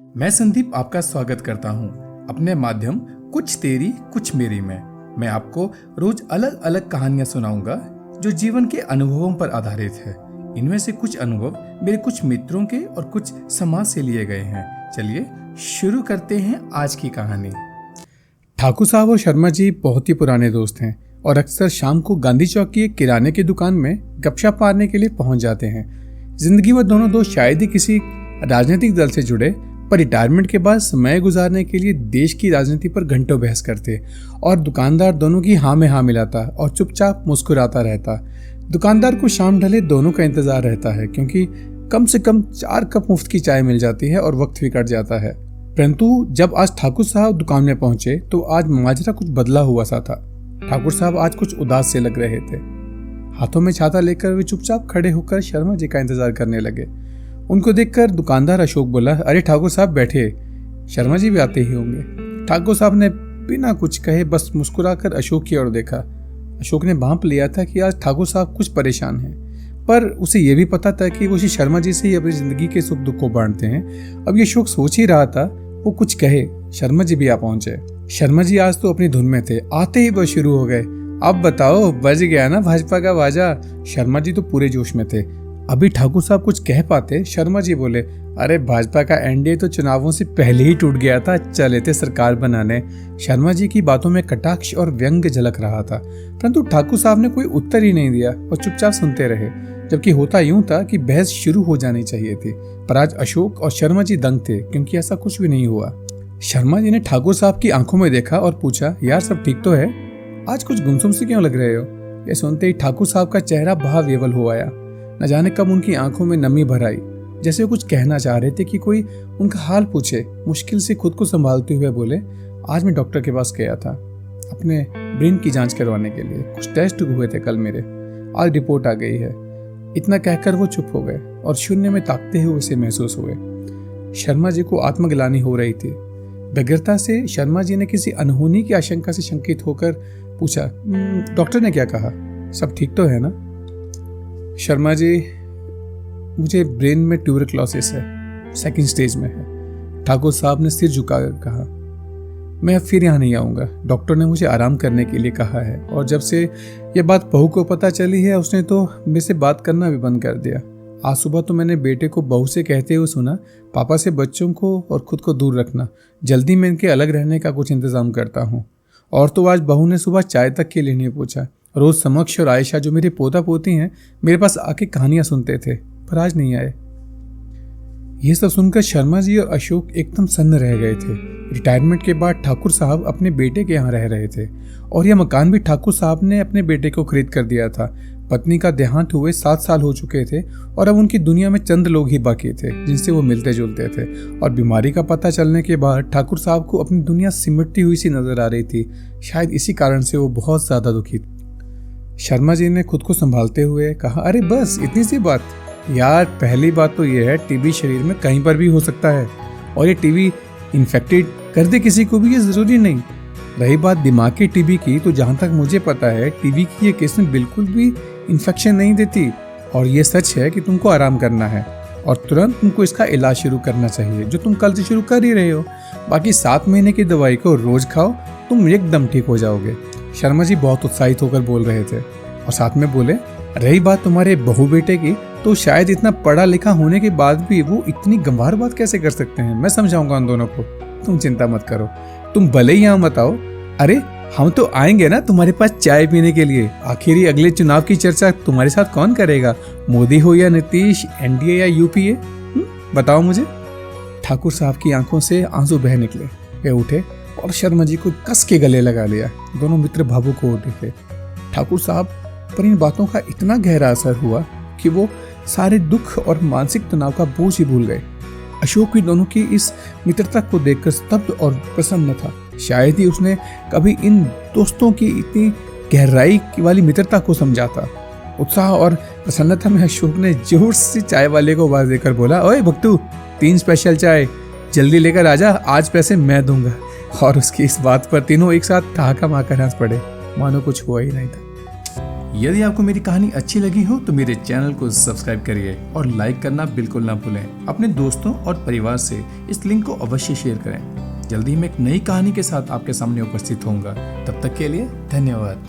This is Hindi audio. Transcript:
मैं संदीप आपका स्वागत करता हूं अपने माध्यम कुछ तेरी कुछ मेरी में। मैं आपको रोज अलग अलग कहानियां सुनाऊंगा जो जीवन के अनुभवों पर आधारित है। इनमें से कुछ अनुभव मेरे कुछ मित्रों के और कुछ समाज से लिए गए हैं। चलिए शुरू करते हैं आज की कहानी। ठाकुर साहब और शर्मा जी बहुत ही पुराने दोस्त हैं और अक्सर शाम को गांधी चौक की एक किराने की दुकान में गपशप मारने के लिए पहुंच जाते हैं। जिंदगी में दोनों दोस्त शायद ही किसी राजनीतिक दल से जुड़े, पर रिटायरमेंट के बाद समय गुजारने के लिए देश की राजनीति पर घंटों बहस करते और दुकानदार दोनों की हाँ में हाँ मिलाता और चुपचाप मुस्कुराता रहता। दुकानदार को शाम ढले दोनों का इंतजार रहता है, क्योंकि कम से कम 4 कप मुफ्त की चाय मिल जाती है और वक्त भी कट जाता है। परंतु जब आज ठाकुर साहब दुकान में पहुंचे तो आज माजरा कुछ बदला हुआ सा था। ठाकुर साहब आज कुछ उदास से लग रहे थे। हाथों में छाता लेकर वे चुपचाप खड़े होकर शर्मा जी का इंतजार करने लगे। उनको देखकर दुकानदार अशोक बोला, अरे ठाकुर साहब बैठे, शर्मा जी भी आते ही होंगे। ठाकुर साहब ने बिना कुछ कहे बस मुस्कुराकर अशोक की ओर देखा। अशोक ने भांप लिया था कि आज ठाकुर साहब कुछ परेशान हैं, पर उसे यह भी पता था कि वो श्री शर्मा जी से ही अपनी जिंदगी के सुख दुख को बांटते हैं। अब ये अशोक सोच ही रहा था वो कुछ कहे, शर्मा जी भी आ पहुंचे। शर्मा जी आज तो अपनी धुन में थे, आते ही बस शुरू हो गए, अब बताओ बज गया ना भाजपा का बाजा। शर्मा जी तो पूरे जोश में थे। अभी ठाकुर साहब कुछ कह पाते, शर्मा जी बोले, अरे भाजपा का एनडीए तो चुनावों से पहले ही टूट गया था, चले थे सरकार बनाने। शर्मा जी की बातों में कटाक्ष और व्यंग झलक रहा था, परंतु ठाकुर साहब ने कोई उत्तर ही नहीं दिया और चुपचाप सुनते रहे। जबकि होता यूं था कि बहस शुरू हो जानी चाहिए थी, पर आज अशोक और शर्मा जी दंग थे, क्योंकि ऐसा कुछ भी नहीं हुआ। शर्मा जी ने ठाकुर साहब की आंखों में देखा और पूछा, यार सब ठीक तो है? आज कुछ गुमसुम से क्यों लग रहे हो? ये सुनते ही ठाकुर साहब का चेहरा भावविवल हो आया। न जाने कब उनकी आंखों में नमी भर आई, जैसे वो कुछ कहना चाह रहे थे कि कोई उनका हाल पूछे। मुश्किल से खुद को संभालते हुए बोले, आज मैं डॉक्टर के पास गया था अपने ब्रेन की जांच करवाने के लिए। कुछ टेस्ट हुए थे कल मेरे, आज रिपोर्ट आ गई है। इतना कहकर वो चुप हो गए और शून्य में ताकते हुए से महसूस हुए। शर्मा जी को आत्मग्लानि हो रही थी। व्यग्रता से शर्मा जी ने किसी अनहोनी की आशंका से शंकित होकर पूछा, डॉक्टर ने क्या कहा? सब ठीक तो है ना? शर्मा जी, मुझे ब्रेन में ट्यूबरक्लोसिस है, 2nd स्टेज में है। ठाकुर साहब ने सिर झुकाकर कहा, मैं अब फिर यहाँ नहीं आऊँगा। डॉक्टर ने मुझे आराम करने के लिए कहा है, और जब से ये बात बहू को पता चली है उसने तो मेरे से बात करना भी बंद कर दिया। आज सुबह तो मैंने बेटे को बहू से कहते हुए सुना, पापा से बच्चों को और खुद को दूर रखना, जल्दी मैं इनके अलग रहने का कुछ इंतजाम करता हूँ। और तो आज बहू ने सुबह चाय तक के लिए नहीं पूछा। रोज समक्ष और आयशा जो मेरे पोता पोती हैं मेरे पास आके कहानियां सुनते थे, पर आज नहीं आए। ये सब सुनकर शर्मा जी और अशोक एकदम सन्न रह गए थे। रिटायरमेंट के बाद ठाकुर साहब अपने बेटे के यहाँ रह रहे थे, और यह मकान भी ठाकुर साहब ने अपने बेटे को खरीद कर दिया था। पत्नी का देहांत हुए 7 साल हो चुके थे और अब उनकी दुनिया में चंद लोग ही बाकी थे जिनसे वो मिलते जुलते थे। और बीमारी का पता चलने के बाद ठाकुर साहब को अपनी दुनिया सिमटती हुई सी नजर आ रही थी। शायद इसी कारण से वो बहुत ज्यादा दुखी थे। शर्मा जी ने खुद को संभालते हुए कहा, अरे बस इतनी सी बात? यार पहली बात तो यह है, टीबी शरीर में कहीं पर भी हो सकता है, और ये टीबी इन्फेक्टेड कर दे किसी को भी, ये जरूरी नहीं। रही बात दिमाग की टीबी की, तो जहाँ तक मुझे पता है टीबी की ये किस्म बिल्कुल भी इन्फेक्शन नहीं देती, और ये सच है कि तुमको आराम करना है और तुरंत तुमको इसका इलाज शुरू करना चाहिए, जो तुम कल से शुरू कर ही रहे हो। बाकी 7 महीने की दवाई को रोज खाओ, तुम एकदम ठीक हो जाओगे। शर्मा जी बहुत उत्साहित होकर बोल रहे थे और साथ में बोले, रही बात तुम्हारे बहू बेटे की, तो शायद इतना पढ़ा लिखा होने के बाद भी वो इतनी गंभीर बात कैसे कर सकते हैं। मैं समझाऊंगा उन दोनों को, तुम चिंता मत करो। तुम भले ही यहाँ मत आओ, अरे हम तो आएंगे ना तुम्हारे पास चाय पीने के लिए। आखिर ही अगले चुनाव की चर्चा तुम्हारे साथ कौन करेगा? मोदी हो या नीतीश, एनडीए या यूपीए? बताओ मुझे। ठाकुर साहब की आंखों से आंसू बह निकले। वे उठे और शर्मा जी को कस के गले लगा लिया। दोनों मित्र भावुक हो उठे। ठाकुर साहब पर इन बातों का इतना गहरा असर हुआ कि वो सारे दुख और मानसिक तनाव का बोझ ही भूल गए। अशोक भी दोनों की इस मित्रता को देखकर स्तब्ध और प्रसन्न था। शायद ही उसने कभी इन दोस्तों की इतनी गहराई वाली मित्रता को समझा था। उत्साह और प्रसन्नता में अशोक ने जोर से चाय वाले को आवाज देकर बोला, ओए भक्तू, 3 स्पेशल चाय जल्दी लेकर आजा, आज पैसे मैं दूंगा। और उसकी इस बात पर तीनों एक साथ ठहाका मारकर हंस पड़े, मानो कुछ हुआ ही नहीं था। यदि आपको मेरी कहानी अच्छी लगी हो तो मेरे चैनल को सब्सक्राइब करिए और लाइक करना बिल्कुल ना भूलें। अपने दोस्तों और परिवार से इस लिंक को अवश्य शेयर करें। जल्दी ही मैं एक नई कहानी के साथ आपके सामने उपस्थित होऊंगा। तब तक के लिए धन्यवाद।